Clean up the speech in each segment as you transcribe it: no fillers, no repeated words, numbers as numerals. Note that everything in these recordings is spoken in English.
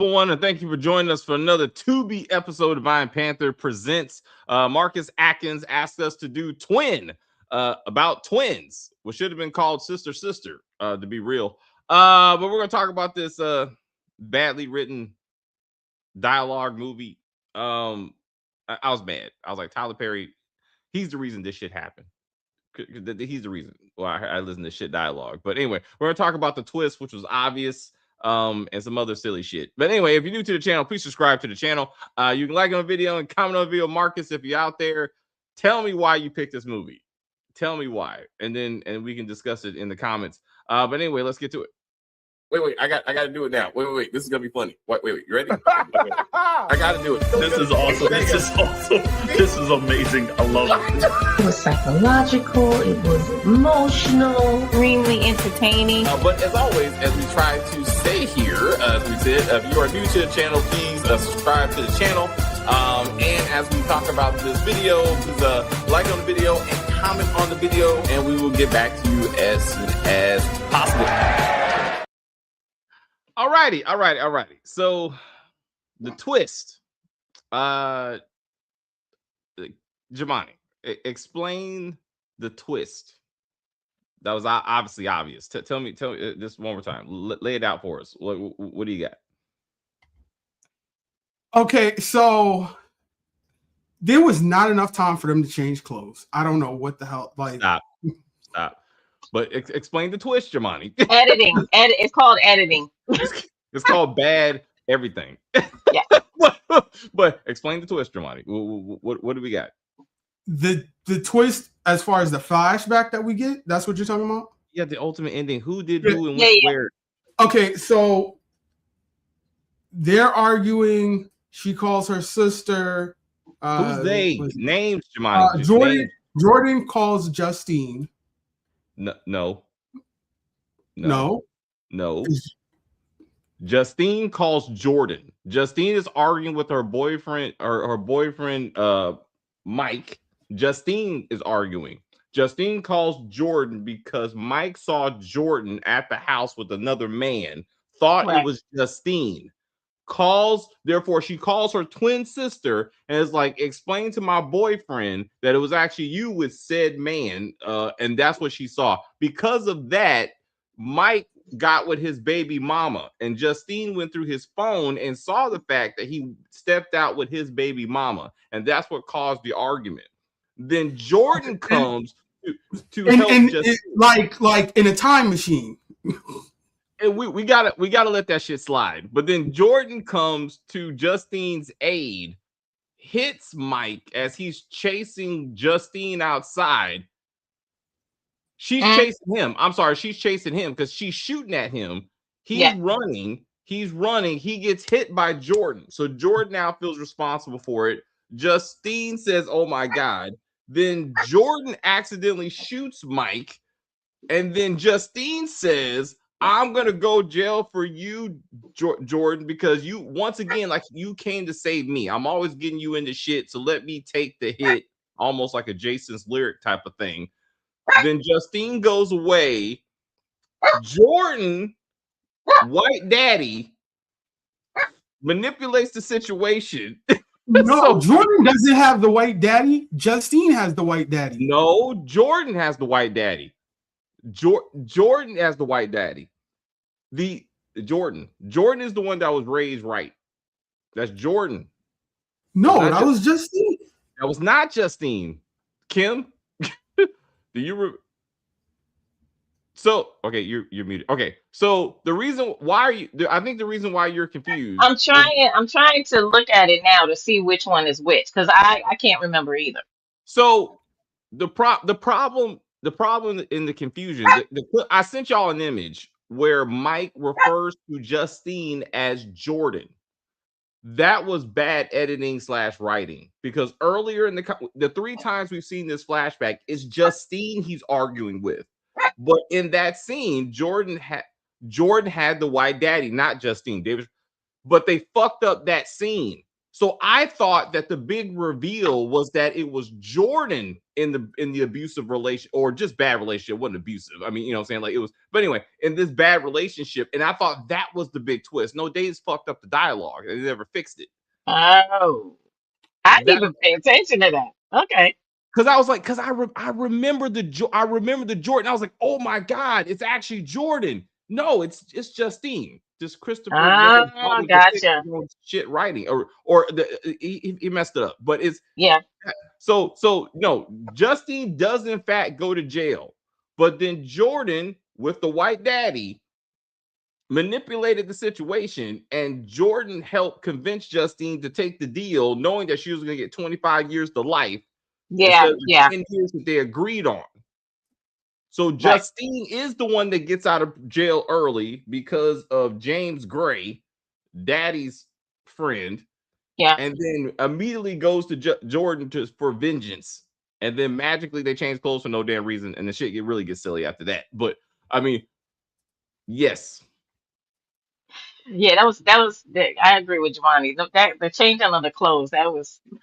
Everyone, and thank you for joining us for another Tubi episode of Divine Panther Presents. Marcus Atkins asked us to do Twin, about twins, which should have been called Sister Sister, to be real. But we're going to talk about this badly written dialogue movie. I was mad. I was like, Tyler Perry, he's the reason this shit happened. He's the reason why I listen to shit dialogue. But anyway, we're going to talk about the twist, which was obvious. And some other silly shit. But anyway, if you're new to the channel, please subscribe to the channel. You can like on the video and comment on the video. Marcus, if you're out there, tell me why you picked this movie. Tell me why, and we can discuss it in the comments. But anyway, let's get to it. Wait, I got to do it now. Wait, this is gonna be funny. Wait, you ready? I got to do it. This is awesome. This is awesome. This is amazing. I love it. It was psychological. It was emotional. Extremely entertaining. But as always, as we try to say here, as we said, if you are new to the channel, please subscribe to the channel. And as we talk about this video, please like on the video and comment on the video, and we will get back to you as soon as possible. Alrighty. So the twist. Jamani, explain the twist. That was obviously obvious. Tell me this one more time. Lay it out for us. What do you got? Okay, so there was not enough time for them to change clothes. I don't know what the hell. Like, stop. But explain the twist, Jamani. Editing. It's called editing. It's called bad everything. Yeah. but explain the twist, Jamani. What do we got? The twist as far as the flashback that we get, that's what you're talking about? Yeah, the ultimate ending. Who did who and where? Okay, so they're arguing. She calls her sister. Who's they? Names, Jamani. Jordan calls Justine. No. Justine calls Jordan. Justine is arguing with her boyfriend or her boyfriend Mike. Justine is arguing. Justine calls Jordan because Mike saw Jordan at the house with another man, thought it was Justine. Therefore she calls her twin sister and is like, explain to my boyfriend that it was actually you with said man, and that's what she saw. Because of that, Mike got with his baby mama, and Justine went through his phone and saw the fact that he stepped out with his baby mama, and that's what caused the argument. Then Jordan comes to help Justine, like in a time machine. and we gotta let that shit slide. But then Jordan comes to Justine's aid, hits Mike as he's chasing Justine outside. She's chasing him. I'm sorry, she's chasing him because she's shooting at him. He's running. He gets hit by Jordan. So Jordan now feels responsible for it. Justine says, "Oh my God." Then Jordan accidentally shoots Mike. And then Justine says, "I'm gonna go jail for you, Jordan, because you once again, like, you came to save me. I'm always getting you into shit, so let me take the hit," almost like a Jason's lyric type of thing. Then Justine goes away. Jordan, white daddy, manipulates the situation. No, Jordan doesn't have the white daddy. Justine has the white daddy. No, Jordan has the white daddy. Jordan has the white daddy. Jordan is the one that was raised right. That's Jordan. No, that was Justine. That was not Justine. Kim, do you? So okay, you're muted. Okay, so the reason why are you? I think the reason why you're confused. I'm trying to look at it now to see which one is which, because I can't remember either. So the problem in the confusion. I sent y'all an image where Mike refers to Justine as Jordan. That was bad editing / writing, because earlier in the 3 times we've seen this flashback, it's Justine he's arguing with. But in that scene, Jordan had the white daddy, not Justine Davis. But they fucked up that scene. So I thought that the big reveal was that it was Jordan in the abusive relation, or just bad relationship. It wasn't abusive. I mean, you know what I'm saying? Like it was, but anyway, in this bad relationship, and I thought that was the big twist. No, they just fucked up the dialogue. They never fixed it. Oh, I didn't That even pay attention to that. Okay. because I was like, because I remember the Jordan. I was like, oh my god, it's actually Jordan. No, it's Justine. Just Christopher never Oh, bothered to fix gotcha. his own shit writing, or he messed it up. But it's Yeah. so no, Justine does in fact go to jail, but then Jordan with the white daddy manipulated the situation, and Jordan helped convince Justine to take the deal, knowing that she was going to get 25 years to life Yeah. instead of the Yeah. 10 years that they agreed on. So Right. Justine is the one that gets out of jail early because of James Gray, daddy's friend, Yeah. and then immediately goes to Jordan for vengeance. And then magically they change clothes for no damn reason, and the shit really gets silly after that. But I mean, yes. Yeah, I agree with Giovanni. The changing of the clothes,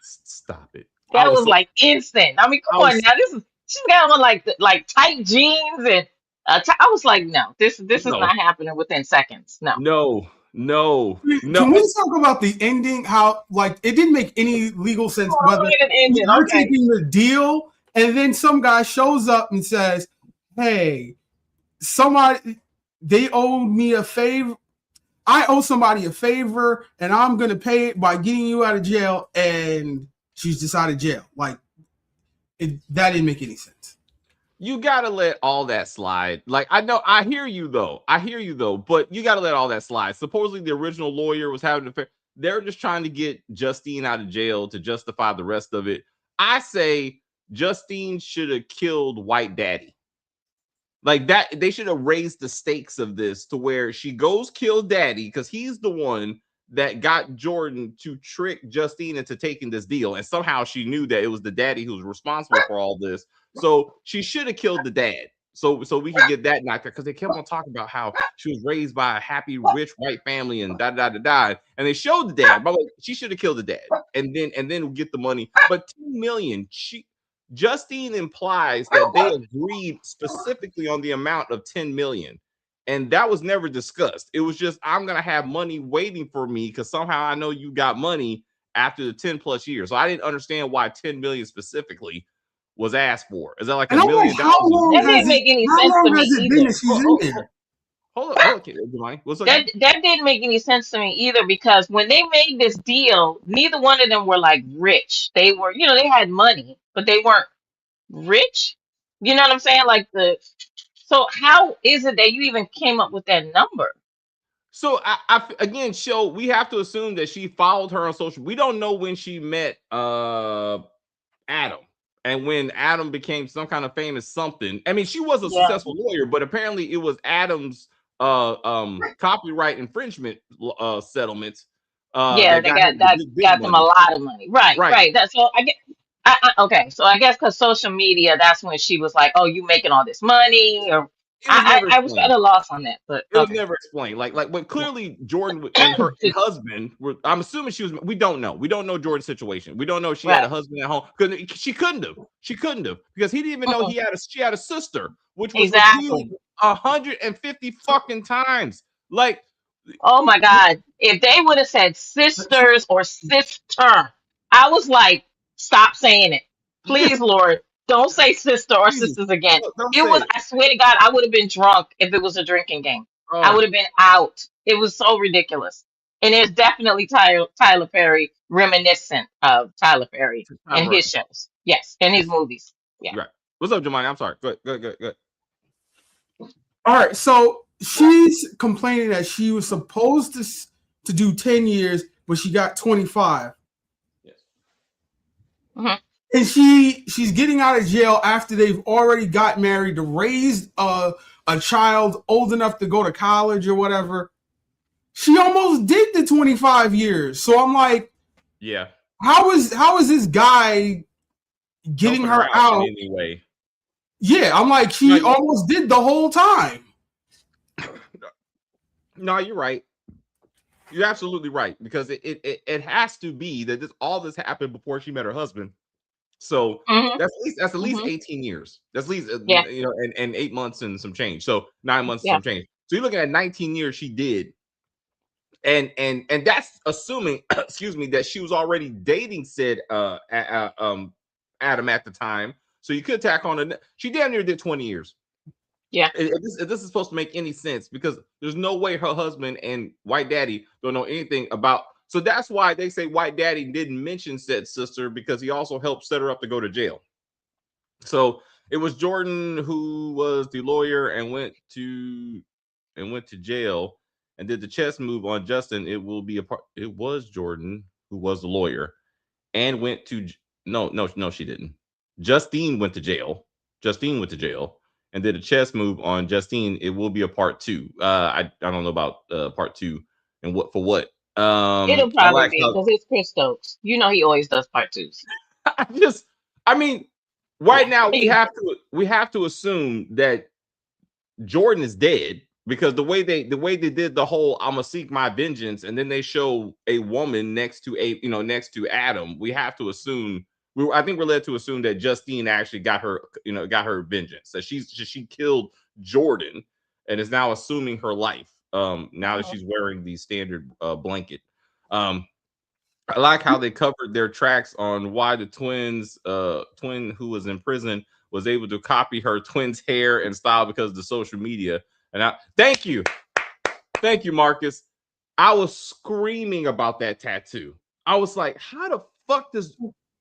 Stop it. that was like instant. I mean, I come on was now. She's got on like tight jeans and I was like, no, this is no, not happening within seconds. No. no, no, Can no. we talk about the ending? How like it didn't make any legal sense Oh, whether wait, an engine. you're Okay. taking the deal and then some guy shows up and says, "Hey, somebody they owed me a favor. I owe somebody a favor, and I'm gonna pay it by getting you out of jail." And she's just out of jail. Like that didn't make any sense. You gotta let all that slide. Like I know, I hear you though. But you gotta let all that slide. Supposedly the original lawyer was having an affair. They're just trying to get Justine out of jail to justify the rest of it. I say Justine should have killed White Daddy. Like that, they should have raised the stakes of this to where she goes kill Daddy because he's the one that got Jordan to trick Justine into taking this deal, and somehow she knew that it was the daddy who was responsible for all this. So she should have killed the dad. So we can get that knocked out because they kept on talking about how she was raised by a happy, rich white family and da. And they showed the dad, but like, she should have killed the dad and then get the money. But 10 million, Justine implies that they agreed specifically on the amount of 10 million. And that was never discussed. It was just, I'm going to have money waiting for me because somehow I know you got money after the 10 plus years. So I didn't understand why 10 million specifically was asked for. Is that like $1 million? How long That has didn't make any how sense long to me has it been either. that she's in there? Hold on. Giovanni. What's up? That didn't make any sense to me either because when they made this deal, neither one of them were like rich. They were, they had money, but they weren't rich. You know what I'm saying? So how is it that you even came up with that number? So I again, show we have to assume that she followed her on social. We don't know when she met Adam and when Adam became some kind of famous something. I mean, she was a Yeah. successful lawyer, but apparently it was Adam's copyright infringement settlements. Yeah, That they got him the big got them a money. lot of money. Right, Right. right. That's so I get. Okay, so I guess because social media, that's when she was like, "Oh, you making all this money?" Or It was never I was explained. kind of lost on that, but It was okay. never explained. Like when clearly Jordan and her husband were. I'm assuming she was. We don't know. We don't know Jordan's situation. We don't know if she had a Right. husband at home because she couldn't have. She couldn't have because he didn't even know she had a sister, which was Exactly. revealed 150 fucking times. Like, Oh my God. If they would have said sisters or sister, I was like, stop saying it. Please, Lord, don't say sister or sisters again. Don't It say was, it. I swear to God, I would have been drunk if it was a drinking game. I would have been out. It was so ridiculous. And there's definitely Tyler Perry reminiscent of Tyler Perry and his shows. Yes, and his movies. Yeah. Right. What's up, Jemani? I'm sorry. Good. All right, so she's complaining that she was supposed to do 10 years, but she got 25. Yes. Mhm. And she's getting out of jail after they've already got married to raise a child old enough to go to college or whatever. She almost did the 25 years. So I'm like, yeah. How is this guy getting Helping her out? in any way. Yeah, I'm like, she almost did the whole time. No, you're right. You're absolutely right, because it has to be that all this happened before she met her husband. So Hmm. that's at least Hmm. 18 years. That's at least Yeah. and 8 months and some change. So 9 months and Yeah. some change. So you're looking at 19 years she did, and that's assuming, excuse me, that she was already dating said Adam at the time. So you could tack on she damn near did 20 years. Yeah. If this is supposed to make any sense, because there's no way her husband and White Daddy don't know anything about. So that's why they say White Daddy didn't mention said sister, because he also helped set her up to go to jail. So it was Jordan who was the lawyer and went to jail and did the chess move on Justin. It will be a part. It was Jordan who was the lawyer and went to no, she didn't. Justine went to jail. Justine went to jail and did a chess move on Justine. It will be a part two. I don't know about part two and what for what. It'll I probably like be how because it's Chris Stokes. You know he always does part twos. I just I mean right now we have to assume that Jordan is dead, because the way they did the whole "I'm gonna seek my vengeance" and then they show a woman next to Adam. We have to assume I think we're led to assume that Justine actually got her vengeance. That she killed Jordan and is now assuming her life. Now that Mhm. she's wearing the standard blanket. Um, I like how they covered their tracks on why the twin who was in prison was able to copy her twin's hair and style because of the social media. And thank you, Marcus. I was screaming about that tattoo. I was like, how the fuck does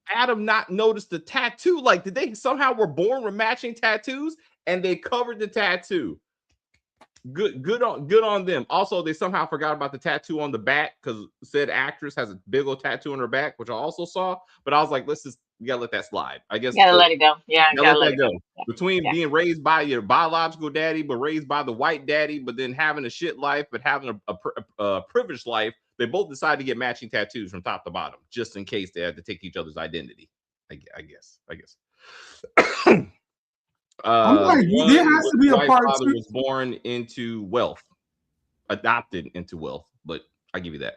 Adam not notice the tattoo? Like, did they somehow were born with matching tattoos and they covered the tattoo? Good on them. Also, they somehow forgot about the tattoo on the back, because said actress has a big old tattoo on her back, which I also saw. But I was like, we gotta let that slide. I guess Gotta let it go. Yeah, gotta gotta let let that it go. go. Between Yeah. being raised by your biological daddy, but raised by the white daddy, but then having a shit life, but having a privileged life, they both decided to get matching tattoos from top to bottom, just in case they had to take each other's identity. I guess. I'm like, The there one has with to the be a white part father two. was born into wealth, adopted into wealth, but I give you that.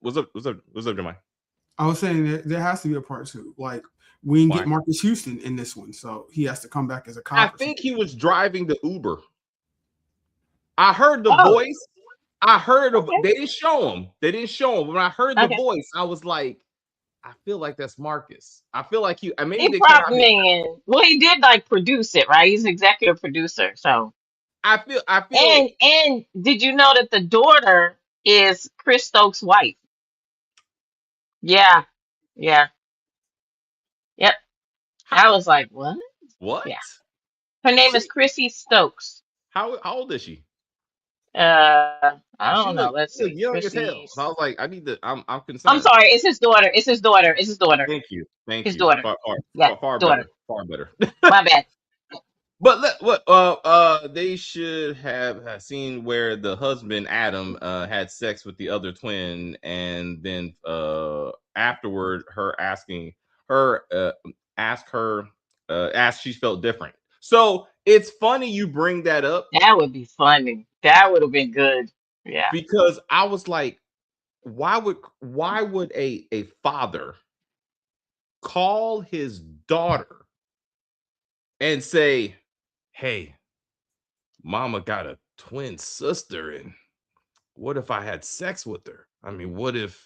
What's up, Jeremiah? I was saying that there has to be a part two. Like, we didn't get Why? Marcus Houston in this one, so he has to come back as a I cop or think something. he was driving the Uber. I heard the Oh, voice. I heard of okay. they didn't show him. They didn't show him. When I heard the Okay. voice, I was like, I feel like that's Marcus. I feel like maybe He they cut out his. probably well, he did like produce it, right? He's executive producer. So I feel and did you know that the daughter is Chris Stokes' wife? Yeah. Yeah. Yep. how I was like, what? what? Yeah. Her name is She Chrissy Stokes. how old is she? I don't know. Let's She look see. young as hell. Chrissy's. I was like, I need to. I'm I'm concerned. sorry. It's his daughter. It's his daughter. It's his daughter. Thank you. Thank His you. daughter. Far, far, Yeah, far, far daughter. better. Far better. My bad. But they should have seen where the husband Adam had sex with the other twin, and then afterward her asking her ask she felt different. So it's funny you bring that up, That would be funny. That would have been good. Yeah. because I was like, why would a father call his daughter and say, hey, mama got a twin sister, and what if I had sex with her? I mean, what if,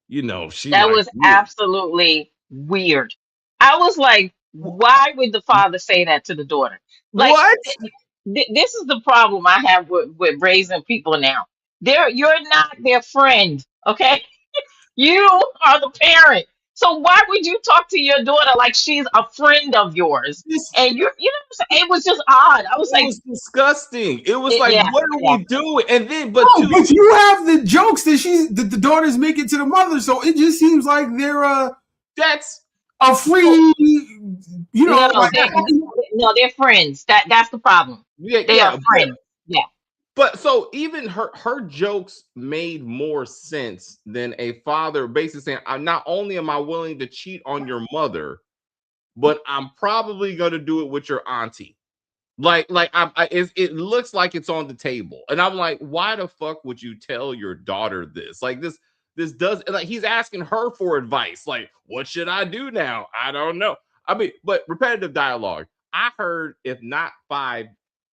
she That liked was you? absolutely weird. I was like, why would the father say that to the daughter? Like, What? this is the problem I have with raising people now. You're not their friend, okay? You are the parent. So why would you talk to your daughter like she's a friend of yours? This And you know what I'm saying? It was just odd. I was It like, was disgusting. It was like, yeah, what are yeah. we doing? And then, but Oh, to but you have the jokes that the daughters make it to the mother, so it just seems like they're that's a so free, No, like no, they're friends. That's the problem. yeah, They are yeah. friends. Yeah. But so even her jokes made more sense than a father basically saying, "I'm not only am I willing to cheat on your mother, but I'm probably gonna do it with your auntie." It looks like it's on the table, and I'm like, why the fuck would you tell your daughter this? Like this does like he's asking her for advice. Like, what should I do now? I don't know. I mean, but repetitive dialogue. I heard if not 5,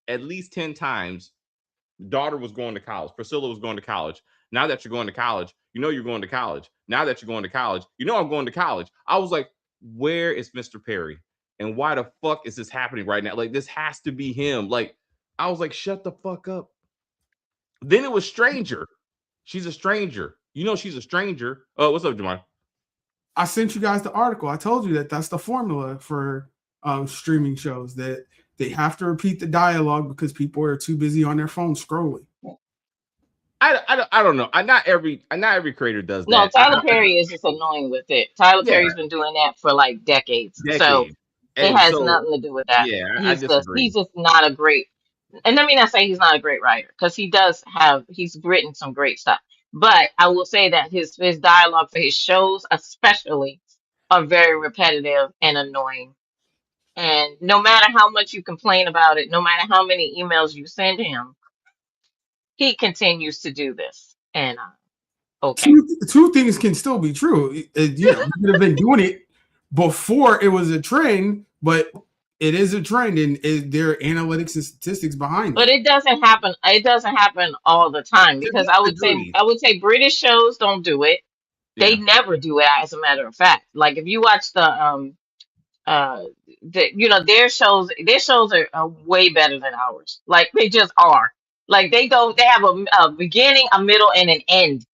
at least 10 times. Daughter was going to college. Priscilla was going to college. Now that you're going to college, you know you're going to college. Now that you're going to college, you know I'm going to college. I was like, where is Mr. Perry? And why the fuck is this happening right now? Like, this has to be him. Like, I was like, shut the fuck up. Then it was stranger. She's a stranger. You know she's a stranger. Oh, what's up, Jamar? I sent you guys the article. I told you that's the formula for streaming shows, that they have to repeat the dialogue because people are too busy on their phone scrolling. I don't know. Not every creator does that. No, Tyler Perry is just annoying with it. Tyler Perry's been doing that for like decades. So it has nothing to do with that. Yeah, I disagree. He's just not a great, and let me not say he's not a great writer, because he's written some great stuff. But I will say that his dialogue for his shows especially are very repetitive and annoying. And no matter how much you complain about it, no matter how many emails you send him, he continues to do this. And okay. Two things can still be true. You could have been doing it before it was a trend, but it is a trend, and there are analytics and statistics behind it. But it doesn't happen. It doesn't happen all the time, because I would say British shows don't do it. They never do it. As a matter of fact, like if you watch their shows are way better than ours. Like they just are. Like they have a beginning, a middle, and an end.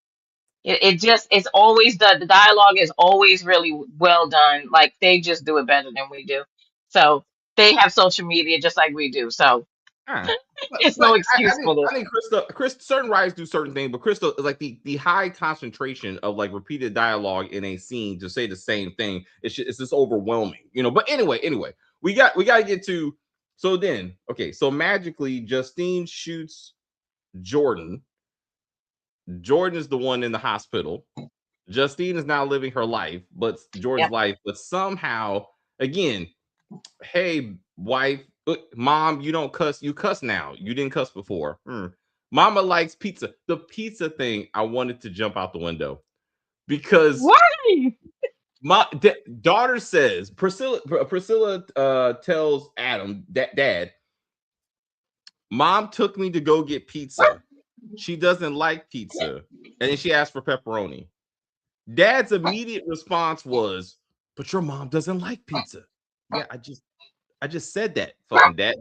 It's always the dialogue is always really well done. Like they just do it better than we do. So they have social media just like we do. So it's no excuse for this. I think Chris, certain writers do certain things, but Crystal, like the high concentration of like repeated dialogue in a scene to say the same thing, it's just overwhelming, But anyway, we got to get to. So then, okay, so magically Justine shoots Jordan. Jordan is the one in the hospital. Justine is now living her life, but Jordan's life, but somehow, again, hey, wife, mom, you don't cuss. You cuss now. You didn't cuss before. Mama likes pizza. The pizza thing, I wanted to jump out the window because why? My daughter says, Priscilla tells Adam, Dad, Mom took me to go get pizza. She doesn't like pizza. And then she asked for pepperoni. Dad's immediate response was, but your mom doesn't like pizza. Yeah, I just said that, fucking Dad.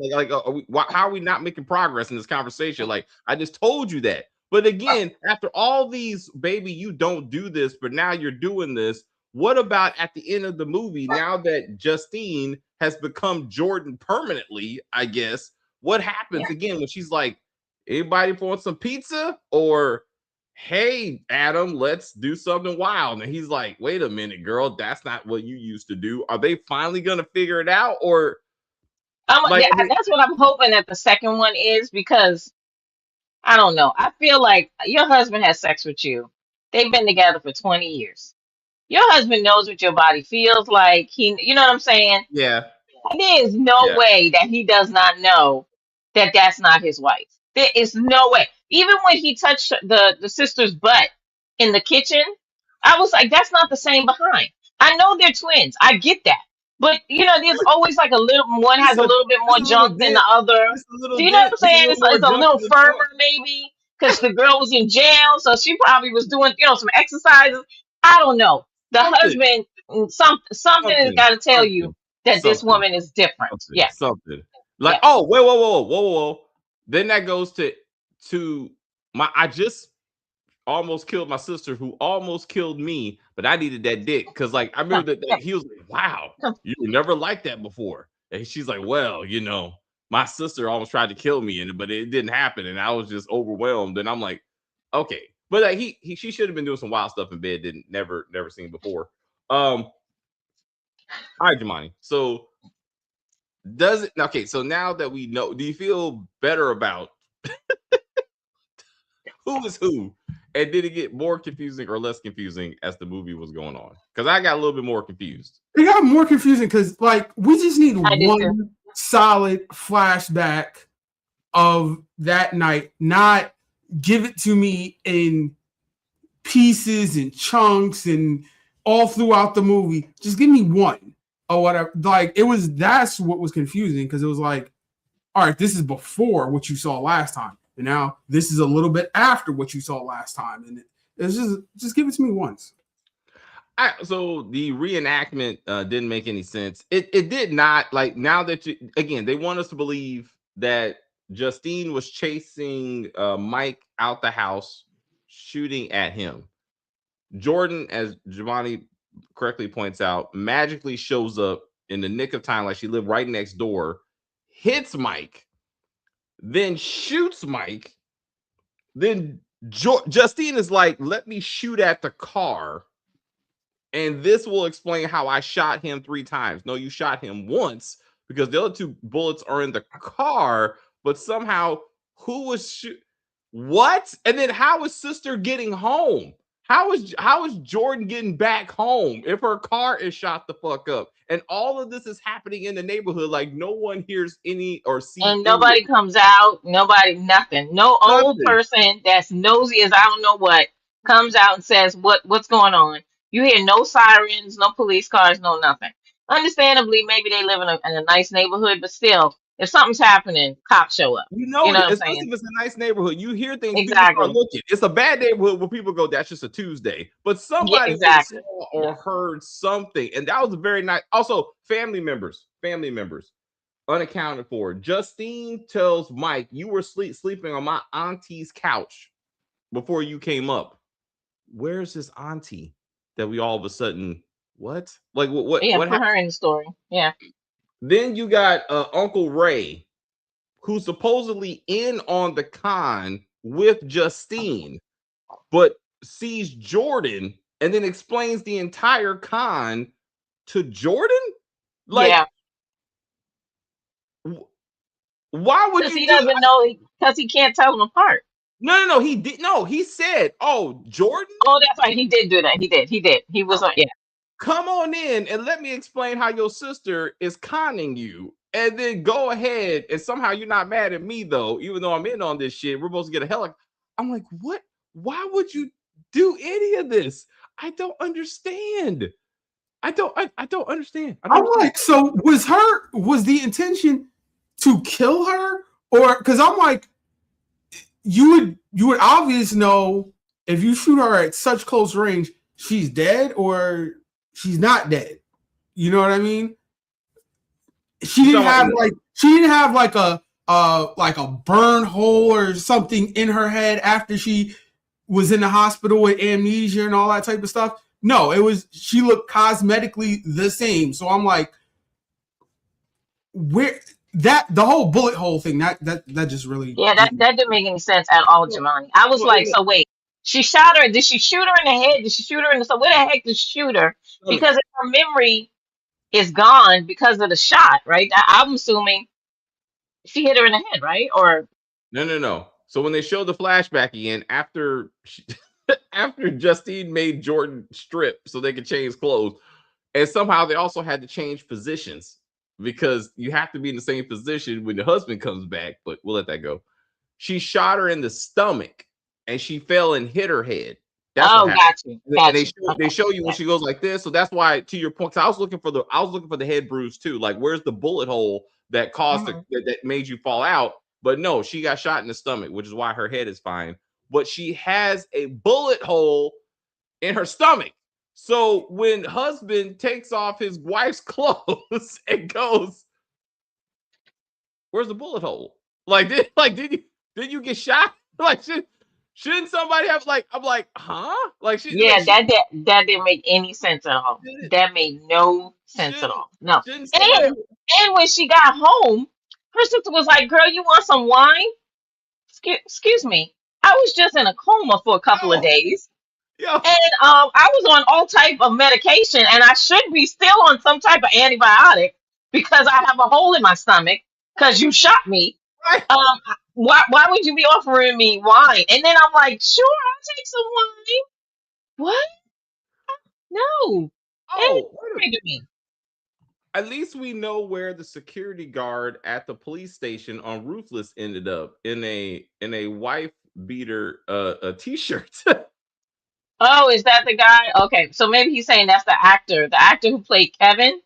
How are we not making progress in this conversation? Like, I just told you that. But again, after all these, baby, you don't do this, but now you're doing this. What about at the end of the movie, now that Justine has become Jordan permanently, I guess, what happens again when she's like, anybody want some pizza? Or, hey, Adam, let's do something wild. And he's like, wait a minute, girl, that's not what you used to do. Are they finally going to figure it out? Or that's what I'm hoping that the second one is, because I don't know. I feel like your husband has sex with you. They've been together for 20 years. Your husband knows what your body feels like. You know what I'm saying? Yeah. There is no way that he does not know that that's not his wife. There is no way. Even when he touched the sister's butt in the kitchen, I was like, that's not the same behind. I know they're twins. I get that. But, there's always like one has a little bit more junk than the other. Do you know what I'm saying? It's a little firmer maybe, because the girl was in jail. So she probably was doing, some exercises. I don't know. The husband, something has got to tell you that this woman is different. Something. Like, oh, whoa. Then that goes to I just almost killed my sister who almost killed me, but I needed that dick. Because, like, I remember that he was like, wow, you were never like that before. And she's like, well, my sister almost tried to kill me, but it didn't happen. And I was just overwhelmed. And I'm like, okay. But like she should have been doing some wild stuff in bed that never seen before. All right, Jamani. So so now that we know, do you feel better about who is who? And did it get more confusing or less confusing as the movie was going on? Because I got a little bit more confused. It got more confusing because, like, we just need solid flashback of that night, not give it to me in pieces and chunks and all throughout the movie. Just give me one or whatever. Like that's what was confusing, because it was like, all right, this is before what you saw last time, and now this is a little bit after what you saw last time, and it's just give it to me once. So the reenactment didn't make any sense. It did not. Like, now that they want us to believe that Justine was chasing Mike out the house, shooting at him. Jordan, as Giovanni correctly points out, magically shows up in the nick of time, like she lived right next door, hits Mike, then shoots Mike. Then Justine is like, let me shoot at the car, and this will explain how I shot him 3 times. No, you shot him once, because the other 2 bullets are in the car, but somehow who was what? And then how is sister getting home? How is Jordan getting back home if her car is shot the fuck up? And all of this is happening in the neighborhood. Like, no one hears any or sees And any nobody comes out, nothing. No old nothing. person that's nosy as I don't know what comes out and says what's going on. You hear no sirens, no police cars, no nothing. Understandably, maybe they live in a nice neighborhood, but still, if something's happening, cops show up. You You know know it, what I'm especially saying? if it's a nice neighborhood. You hear things, people start Exactly. looking. It's a bad neighborhood where people go, that's just a Tuesday. But Yeah, somebody would have exactly. saw or heard something. And that was a very nice. Also, family members, unaccounted for. Justine tells Mike, you were sleeping on my auntie's couch before you came up. Where's this auntie that we all of a sudden, what? Like, Yeah, what put happened? her in the story. Yeah. Then you got Uncle Ray, who's supposedly in on the con with Justine, but sees Jordan and then explains the entire con to Jordan. Like, Yeah. why would Because you he do? doesn't know, because he can't tell them apart. No. He did. No, he said, "Oh, Jordan, Oh, that's right. He did do that. He did. He was on. Yeah. come on in and let me explain how your sister is conning you." And then go ahead, and somehow you're not mad at me though, even though I'm in on this shit. We're supposed to get a helicopter. I'm like, what? Why would you do any of this? I don't understand. I don't understand. I don't I'm understand. like, so was the intention to kill her? Or because I'm like, you would obviously know if you shoot her at such close range, she's dead or she's not dead. You know what I mean? She didn't have like a burn hole or something in her head after she was in the hospital with amnesia and all that type of stuff. No, she looked cosmetically the same. So I'm like, where the whole bullet hole thing that just really Yeah, that didn't make any sense at all, Jamani. I was like, so wait, she shot her. Did she shoot her in the head? Did she shoot her in the? So where the heck did she shoot her? Because if her memory is gone because of the shot, right? I'm assuming she hit her in the head, right? Or No. So when they show the flashback again, after after Justine made Jordan strip so they could change clothes, and somehow they also had to change positions because you have to be in the same position when the husband comes back. But we'll let that go. She shot her in the stomach, and she fell and hit her head. That's what happened. got you, And they Okay. show you when she goes like this. So that's why, to your point, I was looking for the head bruise too. Like, where's the bullet hole that caused that made you fall out? But no, she got shot in the stomach, which is why her head is fine. But she has a bullet hole in her stomach. So when husband takes off his wife's clothes and goes, "Where's the bullet hole?" Did you get shot? Like, shouldn't somebody have, like, I'm like, huh? Like, Yeah, that didn't make any sense at all. That made no sense at shouldn't all. No. shouldn't somebody have, And when she got home, her sister was like, "Girl, you want some wine?" Excuse me. I was just in a coma for a couple of yo, days. yo, And I was on all type of medication, and I should be still on some type of antibiotic because I have a hole in my stomach because you shot me. right? Why would you be offering me wine? And then I'm like, sure, I'll take some wine. What? No, it Oh, wait a triggered me. At least we know where the security guard at the police station on Ruthless ended up in a wife beater a t-shirt. Oh, is that the guy? Okay, so maybe he's saying that's the actor. The actor who played Kevin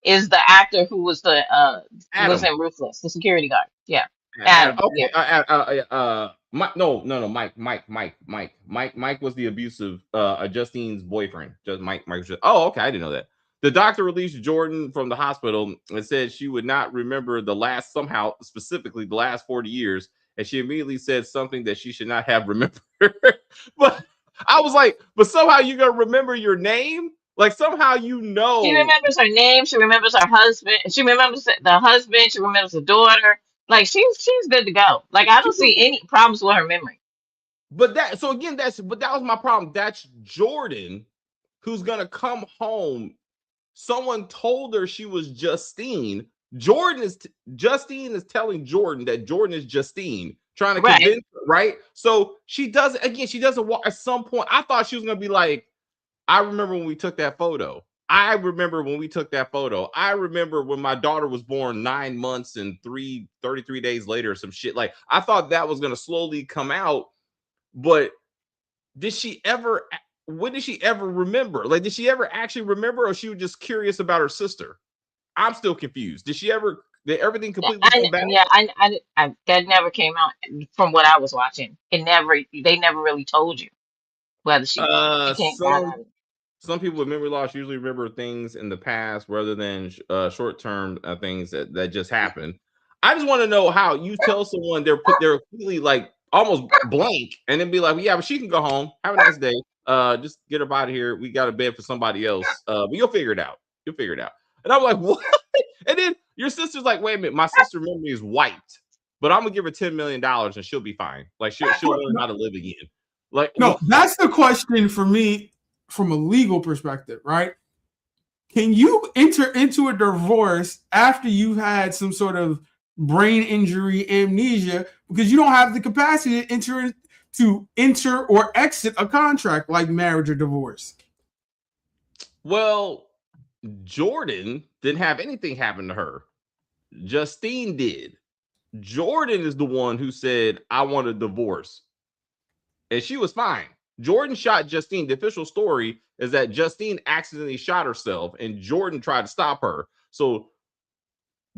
is the actor who was the was Adam. in Ruthless, the security guard. Yeah, Adam. Adam. Okay. Yeah, Mike, no. Mike was the abusive Justine's boyfriend. Just Mike. Oh, okay. I didn't know that. The doctor released Jordan from the hospital and said she would not remember somehow specifically the last 40 years, and she immediately said something that she should not have remembered. But I was like, but somehow you're gonna remember your name? Like somehow you she know. remembers her name. She remembers her husband. She remembers the husband. She remembers the daughter. Like she's good to go. Like I don't see any problems with her memory. But that so again, that was my problem. That's Jordan who's gonna come home. Someone told her she was Justine. Justine is telling Jordan that Jordan is Justine, trying to Right. convince her, right? So she doesn't walk at some point. I thought she was gonna be like, I remember when we took that photo. I remember when we took that photo. I remember when my daughter was born 9 months and 33 days later, or some shit. Like I thought that was gonna slowly come out, but did she ever when did she ever remember? Like, did she ever actually remember, or she was just curious about her sister? I'm still confused. Did everything Yeah, completely come back? that never came out from what I was watching. They never really told you whether she can't got Some out of it. some people with memory loss usually remember things in the past rather than short-term things that just happened. I just want to know how you tell someone they're completely like almost blank and then be like, yeah, but she can go home. Have a nice day. Just get her out of here. We got a bed for somebody else. But you'll figure it out. You'll figure it out. And I'm like, what? And then your sister's like, wait a minute, my sister memory is wiped, but I'm gonna give her $10 million and she'll be fine. Like she'll learn how to live again. Like No, that's the question for me from a legal perspective, right? Can you enter into a divorce after you've had some sort of brain injury, amnesia, because you don't have the capacity to enter or exit a contract like marriage or divorce? Well, Jordan didn't have anything happen to her. Justine did. Jordan is the one who said, I want a divorce. And she was fine. Jordan shot Justine. The official story is that Justine accidentally shot herself and Jordan tried to stop her. So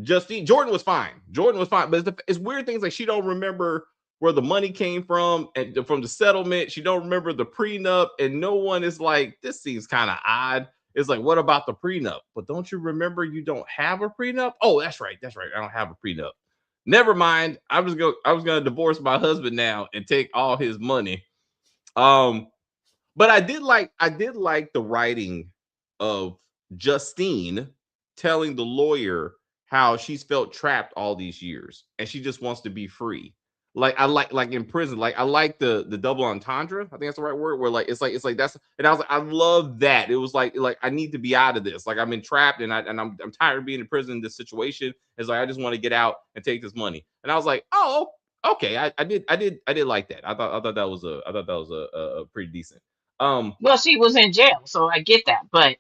Jordan was fine. Jordan was fine. But it's weird things like she don't remember where the money came from and from the settlement. She don't remember the prenup, and no one is like, this seems kind of odd. It's like, what about the prenup? But don't you remember you don't have a prenup? Oh, that's right. That's right. I don't have a prenup. Never mind. I was gonna divorce my husband now and take all his money. But I did like the writing of Justine telling the lawyer how she's felt trapped all these years and she just wants to be free. Like I like in prison, like I like the double entendre. I think that's the right word. Where like it's like that's and I was like, I love that. It was like I need to be out of this. Like I'm entrapped and I'm tired of being in prison in this situation. It's like I just want to get out and take this money. And I was like, oh, okay. I did like that. I thought that was a pretty decent. Well, she was in jail, so I get that, but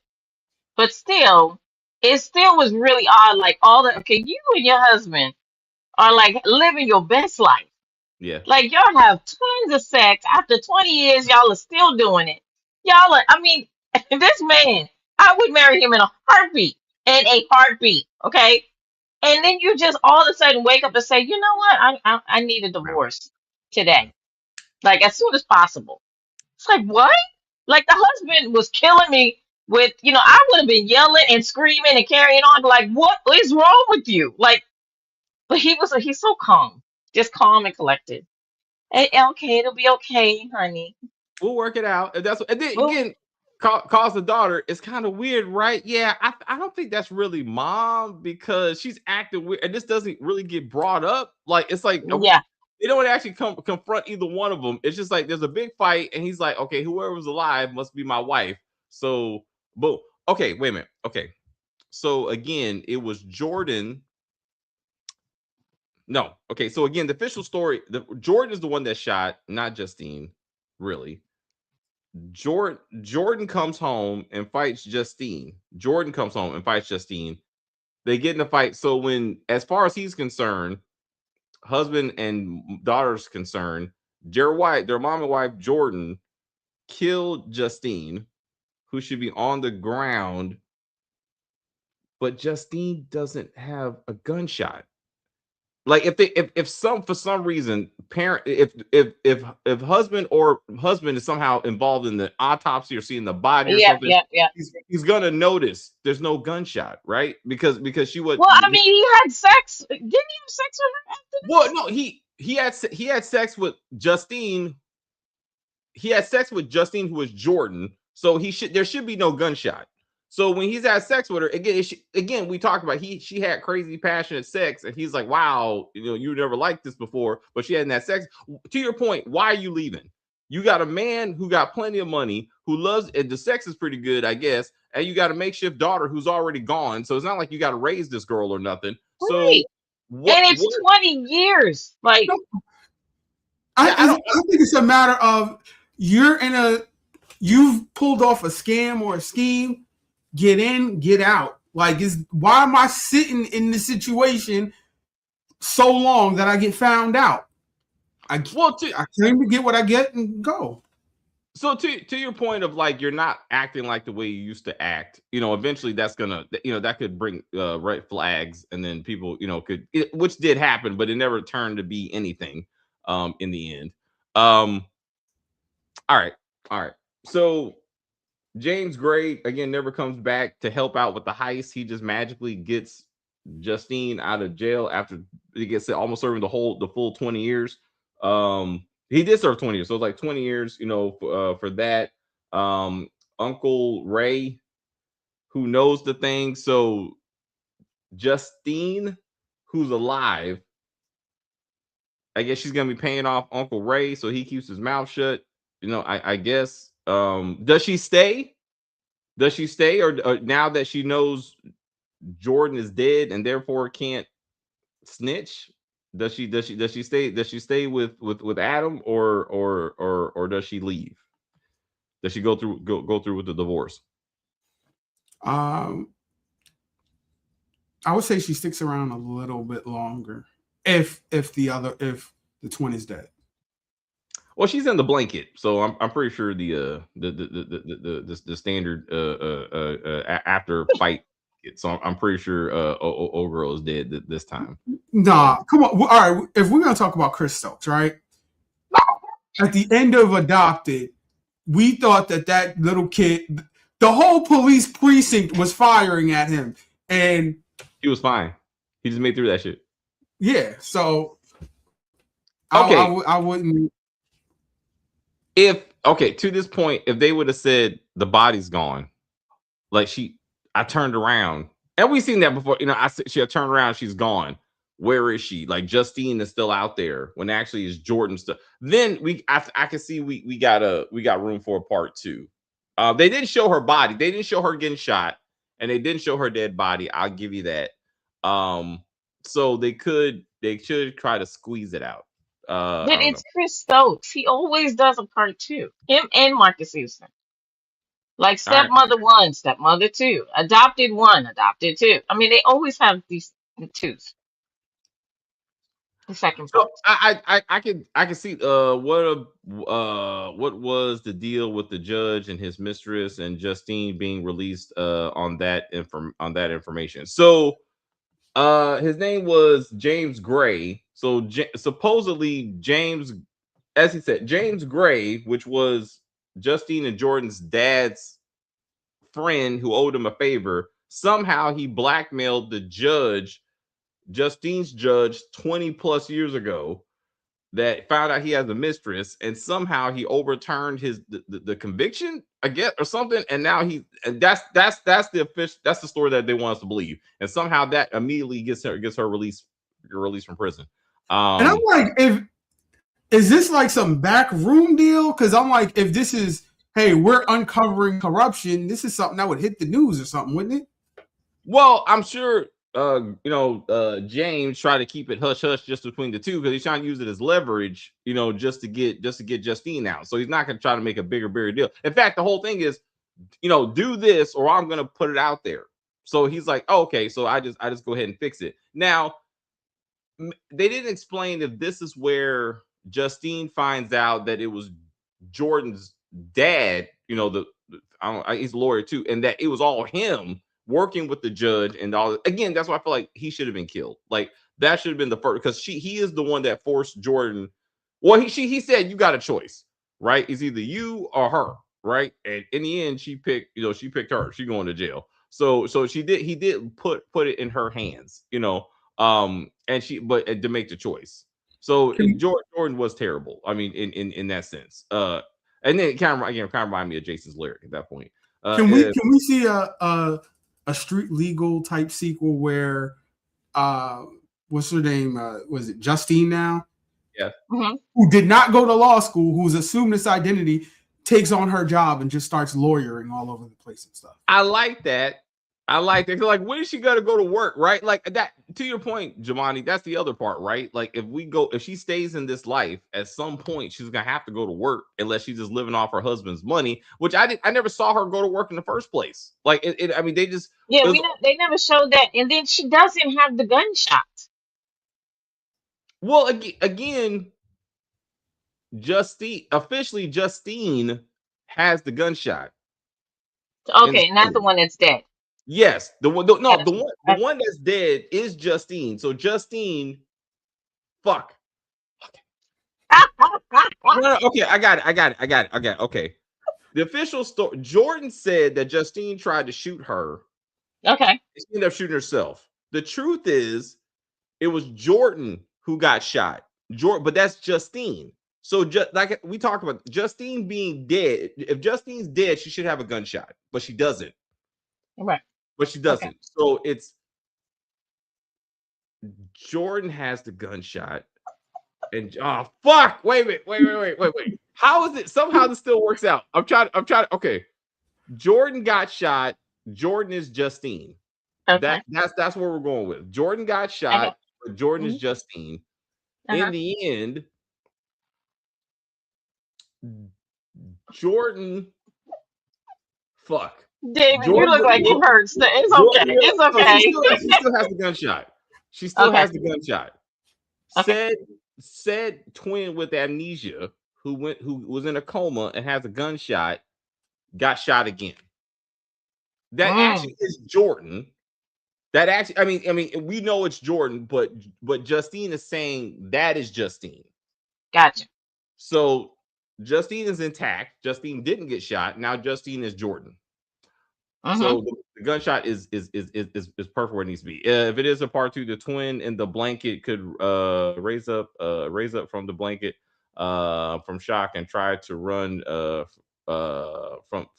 still, it still was really odd. Like all the okay, you and your husband are like living your best life. Yeah. Like y'all have tons of sex after 20 years. Y'all are still doing it. Y'all are. I mean, this man, I would marry him in a heartbeat. In a heartbeat. Okay. And then you just all of a sudden wake up and say, you know what? I need a divorce today, like as soon as possible. It's like what? Like the husband was killing me with, I would have been yelling and screaming and carrying on. Like, what is wrong with you? Like, but he's so calm, just calm and collected. Okay, it'll be okay, honey. We'll work it out. And then Well, again, calls the daughter. It's kind of weird, right? Yeah, I don't think that's really mom because she's acting weird, and this doesn't really get brought up. Like it's like yeah. they don't actually confront either one of them. It's just like there's a big fight, and he's like, okay, whoever's alive must be my wife. So, boom. Okay, wait a minute. Okay, so again, it was Jordan. No, okay. So again, the official story: Jordan is the one that shot, not Justine. Really, Jordan comes home and fights Justine. Jordan comes home and fights Justine. They get in a fight. So when, as far as he's concerned, husband and daughter's concerned, their mom and wife Jordan, killed Justine, who should be on the ground, but Justine doesn't have a gunshot. Like if some for some reason parent if husband is somehow involved in the autopsy or seeing the body or Yep, something, yep, yep. he's gonna notice there's no gunshot, right? Because she would. Well, I mean, he had sex. Didn't he have sex with her after Well, this? no, he had sex with Justine. He had sex with Justine, who was Jordan. So there should be no gunshot. So when he's had sex with her again, we talked about she had crazy passionate sex, and he's like, wow, you never liked this before, but she hadn't had sex. To your point, why are you leaving? You got a man who got plenty of money, who loves, and the sex is pretty good, I guess, and you got a makeshift daughter who's already gone. So it's not like you got to raise this girl or nothing. So Right. And it's 20 years. Like, I I don't. think it's a matter of you've pulled off a scam or a scheme. Get in, get out. Like, why am I sitting in this situation so long that I get found out? I claim to get what I get and go. So to your point of like, you're not acting like the way you used to act, eventually that's gonna, that could bring red flags, and then people, which did happen, but it never turned to be anything in the end. All right. So James Gray again never comes back to help out with the heist. He just magically gets Justine out of jail after he gets almost serving the full 20 years. He did serve 20 years, so it's like 20 years, for that. Uncle Ray, who knows the thing. So Justine, who's alive, I guess she's gonna be paying off Uncle Ray so he keeps his mouth shut. I guess. Does she stay? Or now that she knows Jordan is dead and therefore can't snitch, does she stay with Adam, or does she leave? Does she go through with the divorce? I would say she sticks around a little bit longer if the twin is dead. Well, she's in the blanket, so I'm pretty sure the standard after fight. So I'm pretty sure old girl is dead this time. Nah, come on. All right, if we're gonna talk about Chris Stokes, right? At the end of Adopted, we thought that little kid, the whole police precinct was firing at him, and he was fine. He just made through that shit. Yeah, so okay, I wouldn't. To this point, if they would have said the body's gone, like I turned around, and we've seen that before. She turned around, she's gone. Where is she? Like, Justine is still out there when actually is Jordan still. Then I can see we got room for a part 2. They didn't show her body. They didn't show her getting shot, and they didn't show her dead body. I'll give you that. So they should try to squeeze it out. but it's Chris Stokes. He always does a part 2. Him and Marcus Houston. Like Stepmother 1, Stepmother 2, Adopted 1, Adopted 2. I mean, they always have these 2s. The second part. So I can see what was the deal with the judge and his mistress and Justine being released on that information. So his name was James Gray. So supposedly James, as he said, James Gray, which was Justine and Jordan's dad's friend who owed him a favor, somehow he blackmailed the judge, Justine's judge, 20 plus years ago, that found out he has a mistress, and somehow he overturned the conviction, I guess, or something. And now that's the story that they want us to believe. And somehow that immediately gets her released from prison. And I'm like, is this like some back room deal? Because I'm like, if this is, hey, we're uncovering corruption, this is something that would hit the news or something, wouldn't it? Well, I'm sure James tried to keep it hush hush just between the two, because he's trying to use it as leverage, just to get Justine out. So he's not going to try to make a bigger deal. In fact, the whole thing is, do this or I'm going to put it out there. So he's like, oh, okay, so I just go ahead and fix it. Now, they didn't explain if this is where Justine finds out that it was Jordan's dad, he's a lawyer too, and that it was all him working with the judge and all. Again, that's why I feel like he should have been killed. Like that should have been the first, because he is the one that forced Jordan. Well, he said you got a choice, right? It's either you or her, right? And in the end, she picked her. She going to jail. So he did put it in her hands, and to make the choice. So Jordan was terrible. I mean, in that sense. And then it kind of remind me of Jason's lyric at that point. Can we see a street legal type sequel where what's her name? Was it Justine now? Yeah. Mm-hmm. Who did not go to law school, who's assumed this identity, takes on her job and just starts lawyering all over the place and stuff. I like that. Like, when is she gonna go to work, right? Like that. To your point, Jamani, that's the other part, right? Like, if she stays in this life, at some point she's gonna have to go to work, unless she's just living off her husband's money. Which I never saw her go to work in the first place. Like, I mean, they just they never showed that, and then she doesn't have the gunshot. Well, again, Justine has the gunshot. Okay, and that's the one that's dead. Yes, the one that's dead is Justine. So Justine, fuck. No, okay, I got it. Okay, the official story. Jordan said that Justine tried to shoot her. Okay, she ended up shooting herself. The truth is, it was Jordan who got shot. But that's Justine. So just like we talked about, Justine being dead. If Justine's dead, she should have a gunshot, but she doesn't. Right. But she doesn't. Okay. So it's Jordan has the gunshot. And fuck! Wait. How is it? Somehow this still works out. I'm trying. Okay, Jordan got shot. Jordan is Justine. Okay. That's where we're going with. Jordan got shot. But Jordan is Justine. In the end, Jordan. Fuck. David, Jordan, you look like it hurts. It's okay. It's okay. She still has the gunshot. She still has the gunshot. Okay. Said twin with amnesia who was in a coma and has a gunshot got shot again. That actually is Jordan. That actually, I mean, we know it's Jordan, but Justine is saying that is Justine. Gotcha. So Justine is intact. Justine didn't get shot. Now Justine is Jordan. So the gunshot is perfect where it needs to be. If it is a part 2, the twin in the blanket could raise up from the blanket from shock and try to run from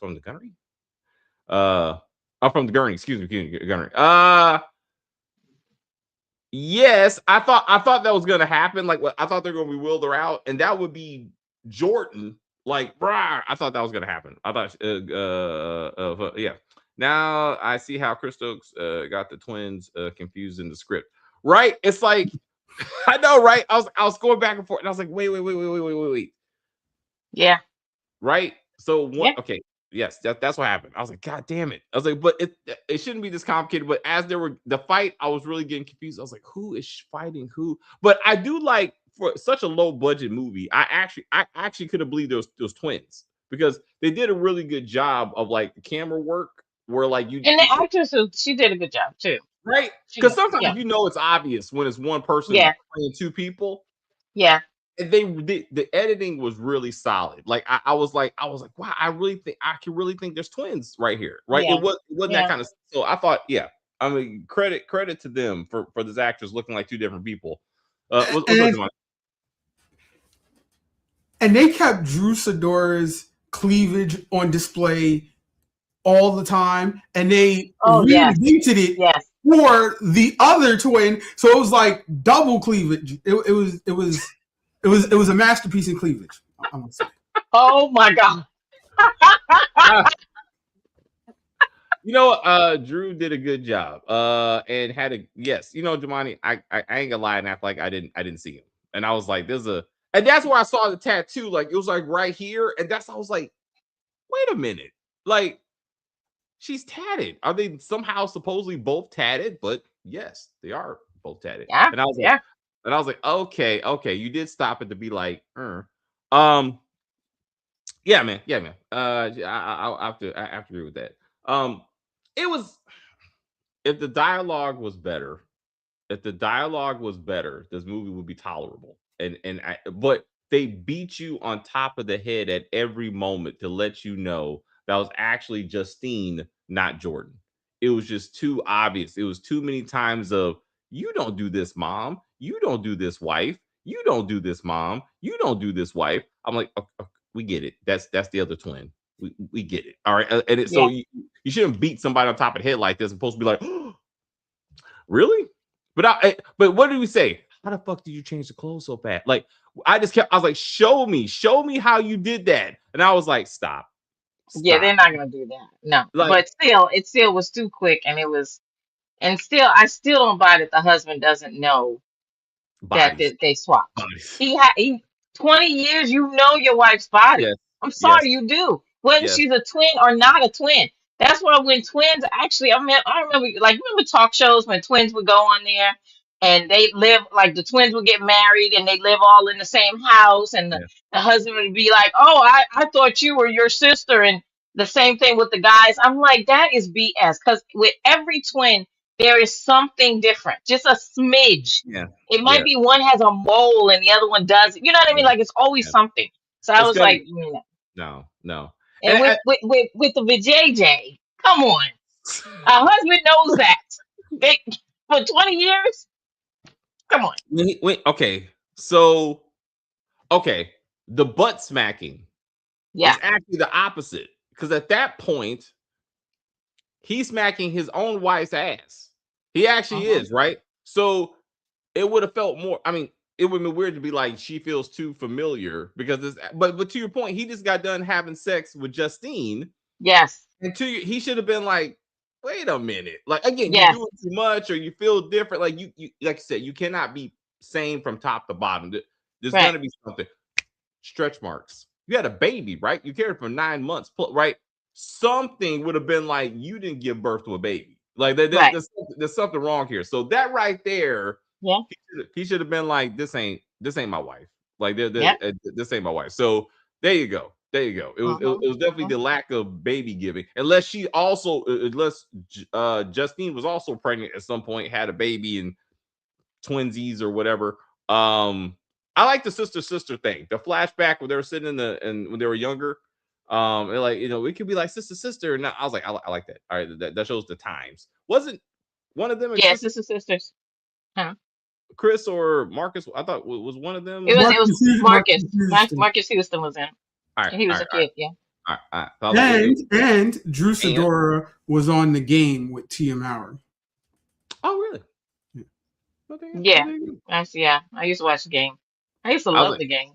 the gunnery. From the gurney. Excuse me, gunnery. Yes, I thought that was gonna happen. Like, I thought they're gonna be wheeled her out, and that would be Jordan. Like, brah, I thought that was gonna happen. I thought, yeah. Now I see how Chris Stokes got the twins confused in the script. Right? It's like, I know, right? I was going back and forth, and I was like, wait. Yeah. Right? So what? Yeah. Okay. Yes, that's what happened. I was like, God damn it. I was like, but it shouldn't be this complicated. But as there were the fight, I was really getting confused. I was like, who is fighting who? But I do like, for such a low budget movie, I actually could have believed those twins, because they did a really good job of like the camera work, where like and the actress, she did a good job too. Right? Because sometimes it's obvious when it's one person playing two people. Yeah. And the editing was really solid. Like I was like, wow, I can really think there's twins right here. Right. Yeah. It wasn't that kind of, so I thought, I mean, credit to them for this actress looking like two different people. And they kept Drew Sidora's cleavage on display all the time, and they reinvented it for the other twin, so it was like double cleavage. It was a masterpiece in cleavage. I'm gonna say. Oh my god! Drew did a good job. And had Jamani, I ain't gonna lie and act like I didn't see him, and I was like, and that's where I saw the tattoo. Like, it was like right here, and I was like, wait a minute, like, she's tatted. Are they somehow supposedly both tatted? But yes, they are both tatted. Yeah, yeah. And I was like, okay, you did stop it to be like, um, yeah, man, yeah, man. I have to agree with that. It was if the dialogue was better, if the dialogue was better, this movie would be tolerable. But they beat you on top of the head at every moment to let you know that was actually Justine, not Jordan. It was just too obvious. It was too many times of you don't do this, mom. You don't do this, wife. You don't do this, mom. You don't do this, wife. I'm like, "Okay, we get it. That's the other twin. We get it. All right. So Yeah. you shouldn't beat somebody on top of the head like this. I'm supposed to be like, really? But what did we say? How the fuck did you change the clothes so fast? Like I was like, show me how you did that. And I was like, stop. Yeah, they're not gonna do that. No. Like But still, it still was too quick, and I still don't buy that the husband doesn't know that bodies, they swapped. bodies. He 20 years, you know your wife's body. Yes, I'm yes, sorry, you do. Whether yes, she's a twin or not a twin. That's why when twins actually, I remember remember talk shows when twins would go on there and they live like the twins would get married and they live all in the same house and yes, the husband would be like, oh, I thought you were your sister, and the same thing with the guys. I'm like, that is BS, because with every twin there is something different, just a smidge. yeah, It might yeah, be one has a mole and the other one doesn't. You know what I mean? yeah, Like it's always yeah. something. So I It's was gonna like, be no. and And with the JJ, come on, our husband knows that. They for 20 years. Come on. okay, so okay, the butt smacking Yeah. is actually the opposite because at that point he's smacking his own wife's ass. He actually Uh-huh. is, right? So it would have felt more. I mean, it would have been weird to be like she feels too familiar because it's. But to your point, he just got done having sex with Justine, Yes. and he should have been like, wait a minute, like again, you're Yes. doing too much or you feel different. Like you like I said, you cannot be same from top to bottom. There's Right. gonna be something. Stretch marks. You had a baby, right? You carried for 9 months, right? Something would have been like you didn't give birth to a baby. Like Right. there's something wrong here. So that right there, Yeah. he should have been like, this ain't my wife. Like Yeah. this ain't my wife. So there you go. There you go. Uh-huh. It was definitely Uh-huh. the lack of baby giving. Unless Justine was also pregnant at some point, had a baby and twinsies or whatever. I like the sister thing. The flashback where they were sitting and when they were younger. And like it could be like sister. And I was like, I like that. All right, that shows the times. Wasn't one of them Yeah, sisters. Huh? Chris or Marcus? I thought was one of them. It was Marcus. Houston. Marcus Houston was in. All right, He all was right, a kid. Yeah. all right, all right. So I was like, And Drew and- Sidora was on the game with Tia Mowry. oh really? Yeah. Well, Yeah. Yeah. I used to watch the game. I used to I was love like, the game.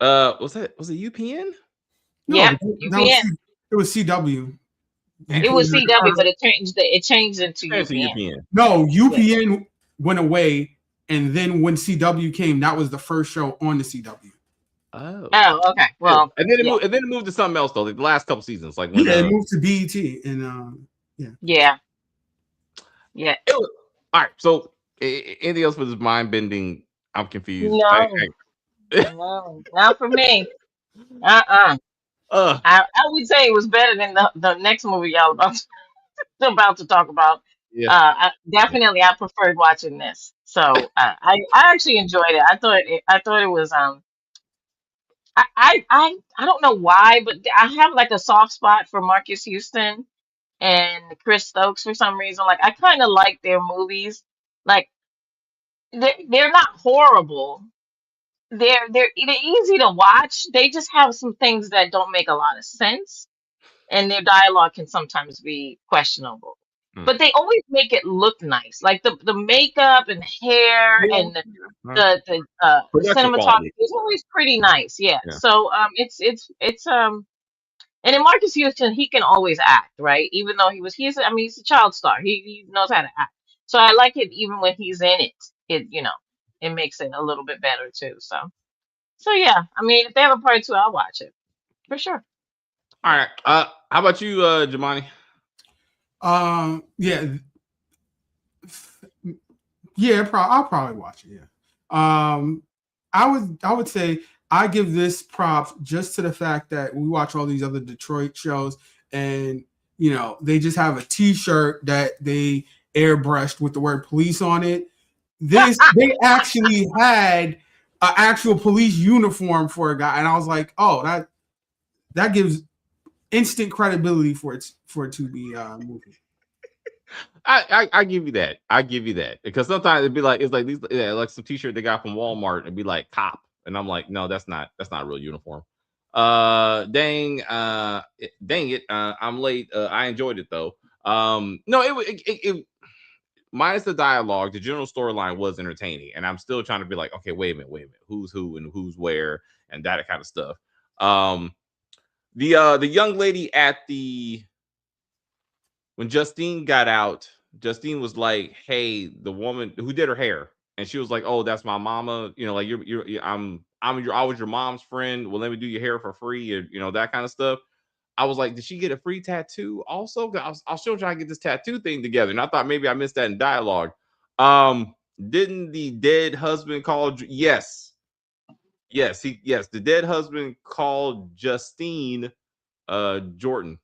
was it UPN? No, Yeah. that was UPN. it was CW. It was UPN. CW, but it changed into It's UPN. UPN. No, UPN went away, and then when CW came, that was the first show on the CW. Oh. Oh, okay. Well, and then yeah. it moved to something else though. Like the last couple seasons, like when Yeah, it moved to BET, and Yeah. all right. So anything else with this mind bending? I'm confused. No, not for me. Uh-uh. Uh, I would say it was better than the next movie y'all about to talk about. yeah. I preferred watching this. So I actually enjoyed it. I thought it was I don't know why, but I have like a soft spot for Marcus Houston and Chris Stokes for some reason. Like I kind of like their movies. Like they're not horrible. They're easy to watch. They just have some things that don't make a lot of sense, and their dialogue can sometimes be questionable. Hmm. But they always make it look nice, like the makeup and hair Yeah. and the Production cinematography quality. is always pretty nice. Yeah. Yeah. So it's and in Marcus Houston, he can always act, right? Even though he's a child star. He knows how to act. So I like it even when he's in it. It makes it a little bit better too. So yeah, I mean, if they have a part two, I'll watch it for sure. All right. How about you, Jamani? Yeah, yeah. I'll probably watch it. Yeah. I would say I give this props just to the fact that we watch all these other Detroit shows, and they just have a T-shirt that they airbrushed with the word police on it. This they actually had an actual police uniform for a guy, and I was like, oh, that gives instant credibility for a Tubi movie. I give you that. I give you that because sometimes it'd be like it's like these like some T-shirt they got from Walmart and be like cop, and I'm like, no, that's not a real uniform. Dang it, I'm late. I enjoyed it though. No, it minus the dialogue, the general storyline was entertaining, and I'm still trying to be like, okay, wait a minute, who's who and who's where and that kind of stuff. The young lady at the when Justine got out, Justine was like, "Hey, the woman who did her hair," and she was like, "Oh, that's my mama. Like I was your mom's friend. Well, let me do your hair for free, and that kind of stuff." I was like, "Did she get a free tattoo also?" 'Cause I was still trying to get this tattoo thing together, and I thought maybe I missed that in dialogue. Didn't the dead husband call? Yes, the dead husband called Justine, Jordan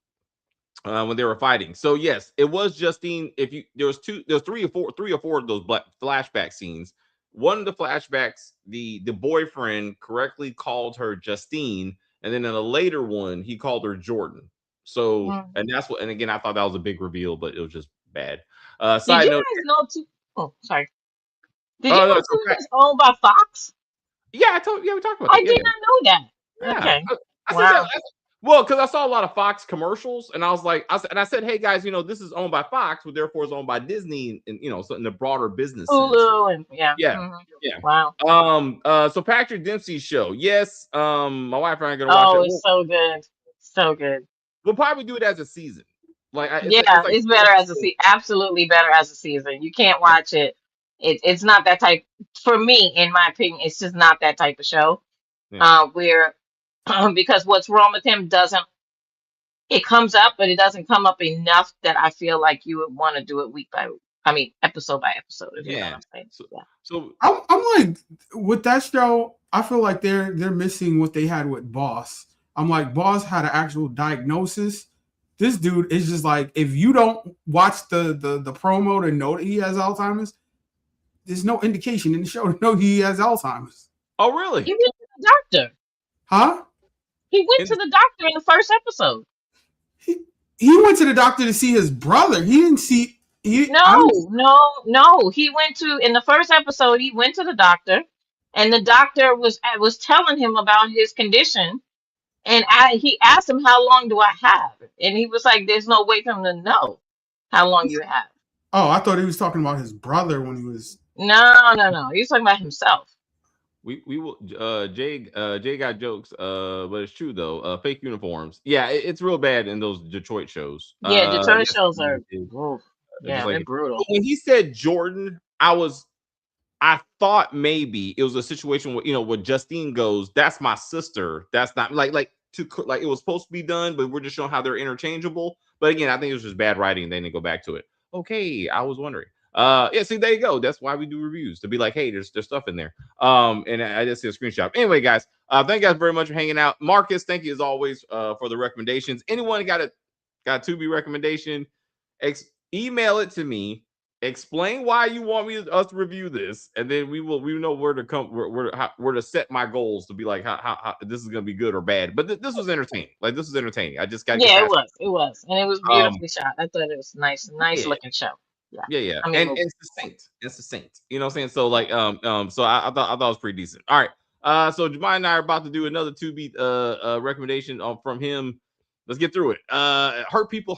when they were fighting. So yes, it was Justine. If you there's three or four of those flashback scenes. One of the flashbacks, the boyfriend correctly called her Justine, and then in a later one, he called her Jordan. So Mm. and that's what. And again, I thought that was a big reveal, but it was just bad. Did Side you note. guys know too? Oh, sorry. Did you Oh no, know so Tubi is owned by Fox? yeah, we talked about I that. Yeah, did not know that. yeah. Okay. I said that. Wow. Well, because I saw a lot of Fox commercials, and I was like, I said, hey guys, this is owned by Fox, but therefore is owned by Disney, and so in the broader business sense. Hulu and yeah. Yeah, Mhm. yeah. Wow. So Patrick Dempsey's show, yes. My wife and I are gonna watch Oh, it. it's so good. So good. We'll probably do it as a season. Like it's Yeah, like it's better as a absolutely better as a season. You can't yeah, watch it. It's not that type for me, in my opinion. It's just not that type of show. yeah. Where because what's wrong with him doesn't it comes up, but it doesn't come up enough that I feel like you would want to do it week by week. I mean, episode by episode, if you know what Yeah. I'm saying. So, Yeah. so I'm like with that show. I feel like they're missing what they had with Boss. I'm like Boss had an actual diagnosis. This dude is just like if you don't watch the promo to know that he has Alzheimer's, there's no indication in the show to know he has Alzheimer's. oh He really? went to the doctor. Huh? He went In to the, the doctor in the first episode. He, he went to the doctor to see his brother. He didn't see he. I No, don't. no, no. He went to in the first episode. He went to the doctor, and the doctor was telling him about his condition. And he asked him, "How long do I have?" And he was like, "There's no way for him to know how long you have." Oh, I thought he was talking about his brother when he was. No, no, no. He's talking about himself. we will Jay got jokes, but it's true though. Fake uniforms. Yeah, it's real bad in those Detroit shows. Yeah, Detroit Yes, shows are, it- oof, just yeah, like they're it. brutal. But when he said Jordan, I thought maybe it was a situation where where Justine goes, "That's my sister." That's not like it was supposed to be done, but we're just showing how they're interchangeable. But again, I think it was just bad writing. Then they go back to it. Okay, I was wondering. Yeah, see, there you go. That's why we do reviews to be like, hey, there's stuff in there. And I just see a screenshot. Anyway, guys, thank you guys very much for hanging out. Marcus, thank you as always for the recommendations. Anyone got a Tubi recommendation? Email it to me. Explain why you want us to review this, and then we know where to come where to set my goals to be like how this is gonna be good or bad. But this was entertaining. Like this was entertaining. I just gotta get Yeah, past. it was, and it was Um, beautifully shot. I thought it was nice yeah, looking show. Yeah, yeah, I mean, movie. and succinct, You know what I'm saying? So like so I thought it was pretty decent. All right, so Jemai and I are about to do another two-beat recommendation from him. Let's get through it. Hurt people.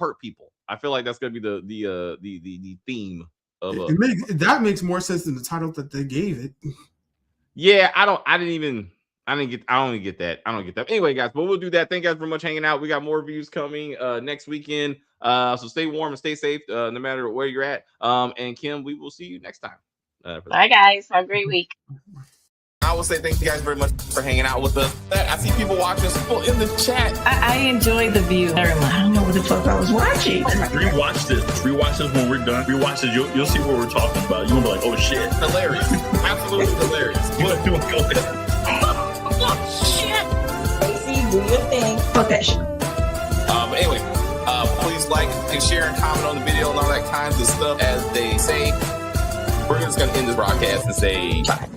I feel like that's gonna be the theme of It makes that makes more sense than the title that they gave it. Yeah, I don't even get that. I don't get that. Anyway, guys, but we'll do that. Thank you guys very much hanging out. We got more reviews coming next weekend. So stay warm and stay safe no matter where you're at. And Kim, we will see you next time. For that. Bye, guys. Have a great week. I will say thank you guys very much for hanging out with us. I see people watching, people in the chat. I enjoyed the view very much. I don't know what the fuck I was watching. Rewatch this. Rewatch this when we're done. Rewatch this. You'll see what we're talking about. You're gonna be like, oh shit. Hilarious. Absolutely hilarious. You gonna go there. Stacey, do your thing. Fuck that shit. But anyway, please like and share and comment on the video and all that kinds of stuff. As they say, we're just gonna end this broadcast and say bye.